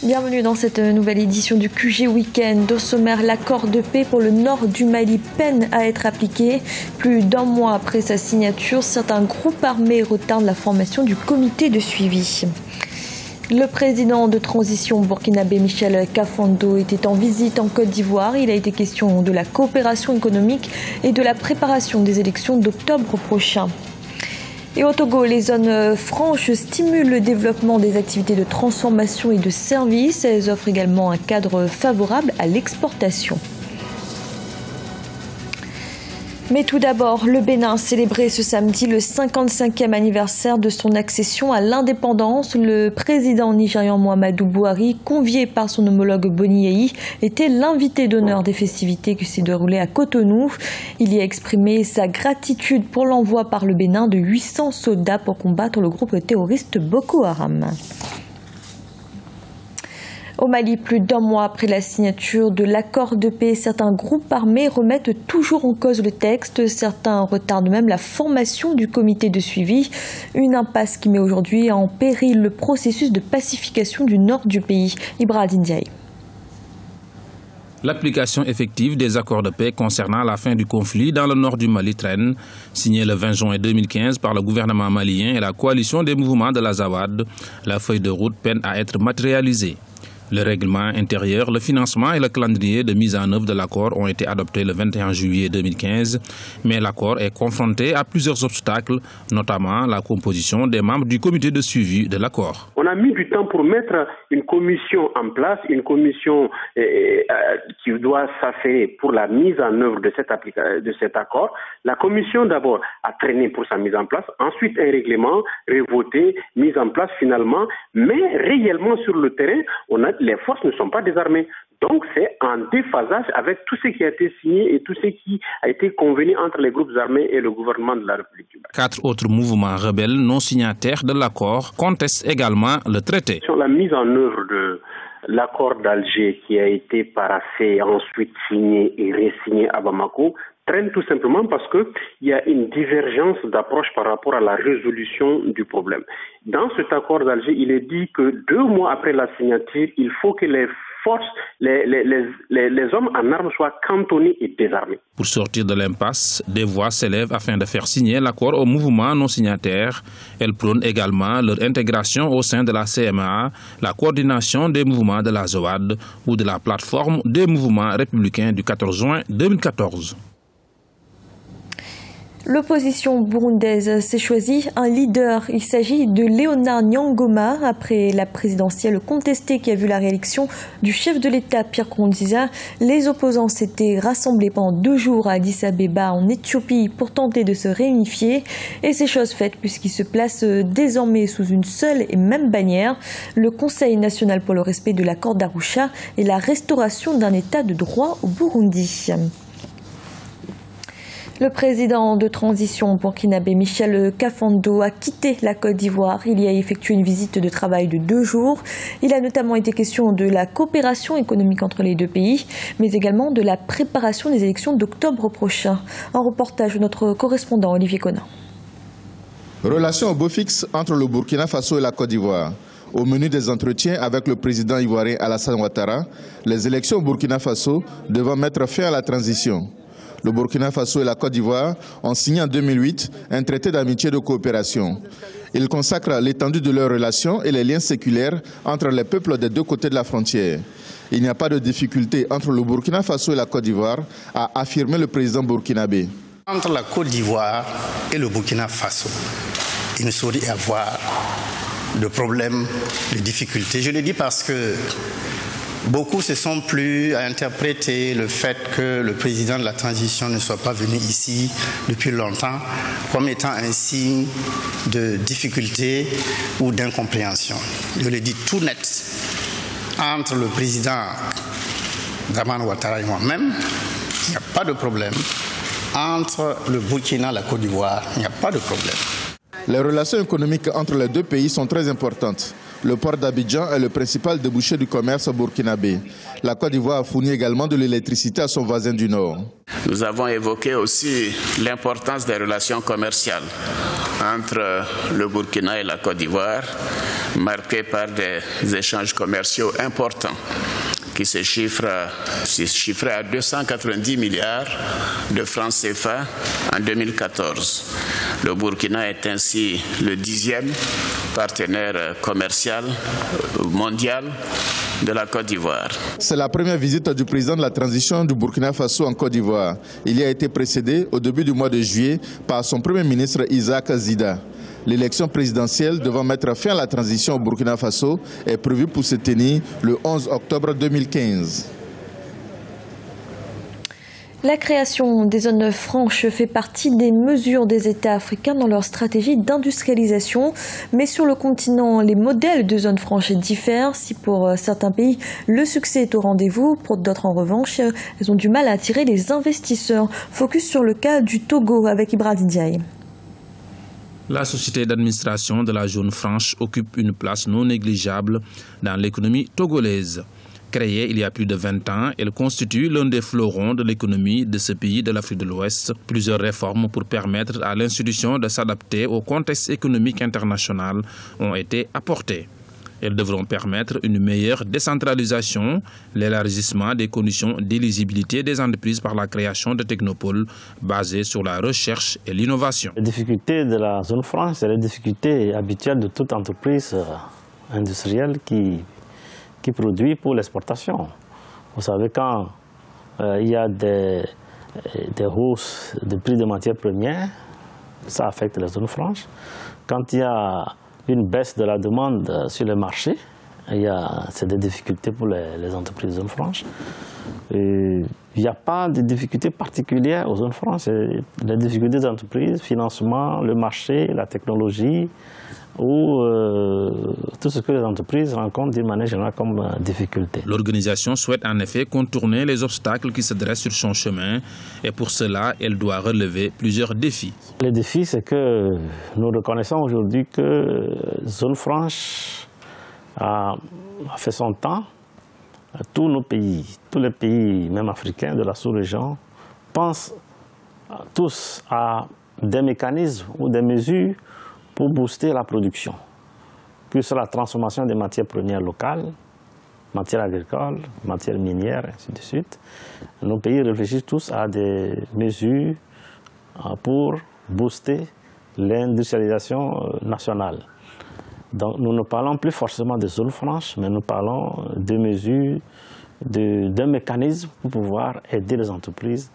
Bienvenue dans cette nouvelle édition du QG Week-end. Au sommaire, l'accord de paix pour le nord du Mali peine à être appliqué. Plus d'un mois après sa signature, certains groupes armés retardent la formation du comité de suivi. Le président de transition burkinabé Michel Kafando était en visite en Côte d'Ivoire. Il a été question de la coopération économique et de la préparation des élections d'octobre prochain. Et au Togo, les zones franches stimulent le développement des activités de transformation et de services. Elles offrent également un cadre favorable à l'exportation. Mais tout d'abord, le Bénin célébrait ce samedi le 55e anniversaire de son accession à l'indépendance. Le président nigérian Muhammadu Buhari, convié par son homologue Boni Yayi, était l'invité d'honneur des festivités qui s'est déroulées à Cotonou. Il y a exprimé sa gratitude pour l'envoi par le Bénin de 800 soldats pour combattre le groupe terroriste Boko Haram. Au Mali, plus d'un mois après la signature de l'accord de paix, certains groupes armés remettent toujours en cause le texte. Certains retardent même la formation du comité de suivi. Une impasse qui met aujourd'hui en péril le processus de pacification du nord du pays. Ibrahim Ndiaye. L'application effective des accords de paix concernant la fin du conflit dans le nord du Mali traîne. Signé le 20 juin 2015 par le gouvernement malien et la coalition des mouvements de l'Azawad, la feuille de route peine à être matérialisée. Le règlement intérieur, le financement et le calendrier de mise en œuvre de l'accord ont été adoptés le 21 juillet 2015, mais l'accord est confronté à plusieurs obstacles, notamment la composition des membres du comité de suivi de l'accord. On a mis du temps pour mettre une commission en place, une commission qui doit s'affairer pour la mise en œuvre de cet accord. La commission d'abord a traîné pour sa mise en place, ensuite un règlement revoté, mis en place finalement, mais réellement sur le terrain, les forces ne sont pas désarmées. Donc c'est en déphasage avec tout ce qui a été signé et tout ce qui a été convenu entre les groupes armés et le gouvernement de la République du Mali. 4 autres mouvements rebelles non signataires de l'accord contestent également le traité. Sur la mise en œuvre de l'accord d'Alger qui a été paraphé, ensuite signé et re-signé à Bamako, traîne tout simplement parce qu'il y a une divergence d'approche par rapport à la résolution du problème. Dans cet accord d'Alger, il est dit que 2 mois après la signature, il faut que les forces, les hommes en armes soient cantonnés et désarmés. Pour sortir de l'impasse, des voix s'élèvent afin de faire signer l'accord aux mouvements non signataires. Elles prônent également leur intégration au sein de la CMA, la coordination des mouvements de la ZOAD ou de la plateforme des mouvements républicains du 14 juin 2014. L'opposition burundaise s'est choisie un leader. Il s'agit de Léonard Nyangoma. Après la présidentielle contestée qui a vu la réélection du chef de l'État Pierre Nkurunziza, les opposants s'étaient rassemblés pendant 2 jours à Addis Abeba en Éthiopie pour tenter de se réunifier. Et c'est chose faite puisqu'ils se placent désormais sous une seule et même bannière, le Conseil national pour le respect de l'accord d'Arusha et la restauration d'un état de droit au Burundi. Le président de transition burkinabé Michel Kafando a quitté la Côte d'Ivoire. Il y a effectué une visite de travail de 2 jours. Il a notamment été question de la coopération économique entre les 2 pays, mais également de la préparation des élections d'octobre prochain. Un reportage de notre correspondant Olivier Conin. Relation au beau fixe entre le Burkina Faso et la Côte d'Ivoire. Au menu des entretiens avec le président ivoirien Alassane Ouattara, les élections au Burkina Faso devant mettre fin à la transition. Le Burkina Faso et la Côte d'Ivoire ont signé en 2008 un traité d'amitié et de coopération. Il consacre l'étendue de leurs relations et les liens séculaires entre les peuples des 2 côtés de la frontière. Il n'y a pas de difficulté entre le Burkina Faso et la Côte d'Ivoire, a affirmé le président burkinabé. Entre la Côte d'Ivoire et le Burkina Faso, il ne saurait y avoir de problèmes, de difficultés. Je le dis parce que beaucoup se sont plu à interpréter le fait que le président de la transition ne soit pas venu ici depuis longtemps comme étant un signe de difficulté ou d'incompréhension. Je le dis tout net, entre le président Dramane Ouattara et moi-même, il n'y a pas de problème. Entre le Burkina et la Côte d'Ivoire, il n'y a pas de problème. Les relations économiques entre les 2 pays sont très importantes. Le port d'Abidjan est le principal débouché du commerce burkinabé. La Côte d'Ivoire fournit également de l'électricité à son voisin du Nord. Nous avons évoqué aussi l'importance des relations commerciales entre le Burkina et la Côte d'Ivoire, marquée par des échanges commerciaux importants qui se chiffraient à 290 milliards de francs CFA en 2014. Le Burkina est ainsi le 10e partenaire commercial mondial de la Côte d'Ivoire. C'est la première visite du président de la transition du Burkina Faso en Côte d'Ivoire. Il y a été précédé au début du mois de juillet par son premier ministre Isaac Zida. L'élection présidentielle devant mettre fin à la transition au Burkina Faso est prévue pour se tenir le 11 octobre 2015. La création des zones franches fait partie des mesures des États africains dans leur stratégie d'industrialisation. Mais sur le continent, les modèles de zones franches diffèrent. Si pour certains pays, le succès est au rendez-vous, pour d'autres en revanche, elles ont du mal à attirer les investisseurs. Focus sur le cas du Togo avec Ibrahim Ndiaye. La société d'administration de la zone franche occupe une place non négligeable dans l'économie togolaise. Créée il y a plus de 20 ans, elle constitue l'un des fleurons de l'économie de ce pays de l'Afrique de l'Ouest. Plusieurs réformes pour permettre à l'institution de s'adapter au contexte économique international ont été apportées. Elles devront permettre une meilleure décentralisation, l'élargissement des conditions d'éligibilité des entreprises par la création de technopoles basés sur la recherche et l'innovation. Les difficultés de la zone franche, c'est les difficultés habituelles de toute entreprise industrielle qui produit pour l'exportation. Vous savez, quand il y a des hausses de prix des matières premières, ça affecte les zones franches. Quand il y a une baisse de la demande sur le marché, c'est des difficultés pour les entreprises de zone franche. Il n'y a pas de difficultés particulières aux zones franches. Les difficultés des entreprises, financement, le marché, la technologie, ou tout ce que les entreprises rencontrent d'une manière générale comme difficulté. L'organisation souhaite en effet contourner les obstacles qui se dressent sur son chemin et pour cela, elle doit relever plusieurs défis. Le défi, c'est que nous reconnaissons aujourd'hui que Zone Franche a fait son temps. Tous nos pays, tous les pays, même africains de la sous-région, pensent tous à des mécanismes ou des mesures pour booster la production, que ce soit la transformation des matières premières locales, matières agricoles, matières minières, ainsi de suite. Nos pays réfléchissent tous à des mesures pour booster l'industrialisation nationale. Donc nous ne parlons plus forcément de zones franches, mais nous parlons de mesures, d'un mécanisme pour pouvoir aider les entreprises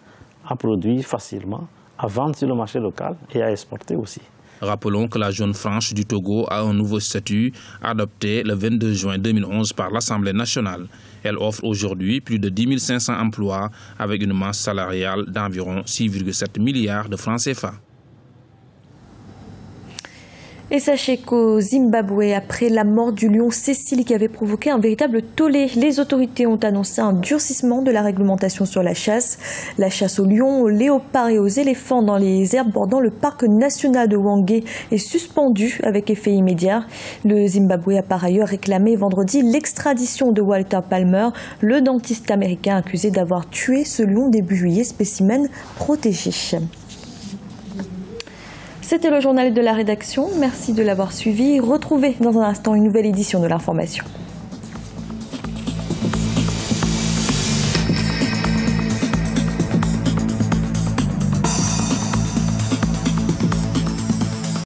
à produire facilement, à vendre sur le marché local et à exporter aussi. Rappelons que la zone franche du Togo a un nouveau statut adopté le 22 juin 2011 par l'Assemblée nationale. Elle offre aujourd'hui plus de 10 500 emplois avec une masse salariale d'environ 6,7 milliards de francs CFA. Et sachez qu'au Zimbabwe, après la mort du lion Cécile qui avait provoqué un véritable tollé, les autorités ont annoncé un durcissement de la réglementation sur la chasse. La chasse aux lions, aux léopards et aux éléphants dans les aires bordant le parc national de Hwange est suspendue avec effet immédiat. Le Zimbabwe a par ailleurs réclamé vendredi l'extradition de Walter Palmer, le dentiste américain accusé d'avoir tué ce lion début juillet, spécimen protégé. C'était le journal de la rédaction. Merci de l'avoir suivi. Retrouvez dans un instant une nouvelle édition de l'information.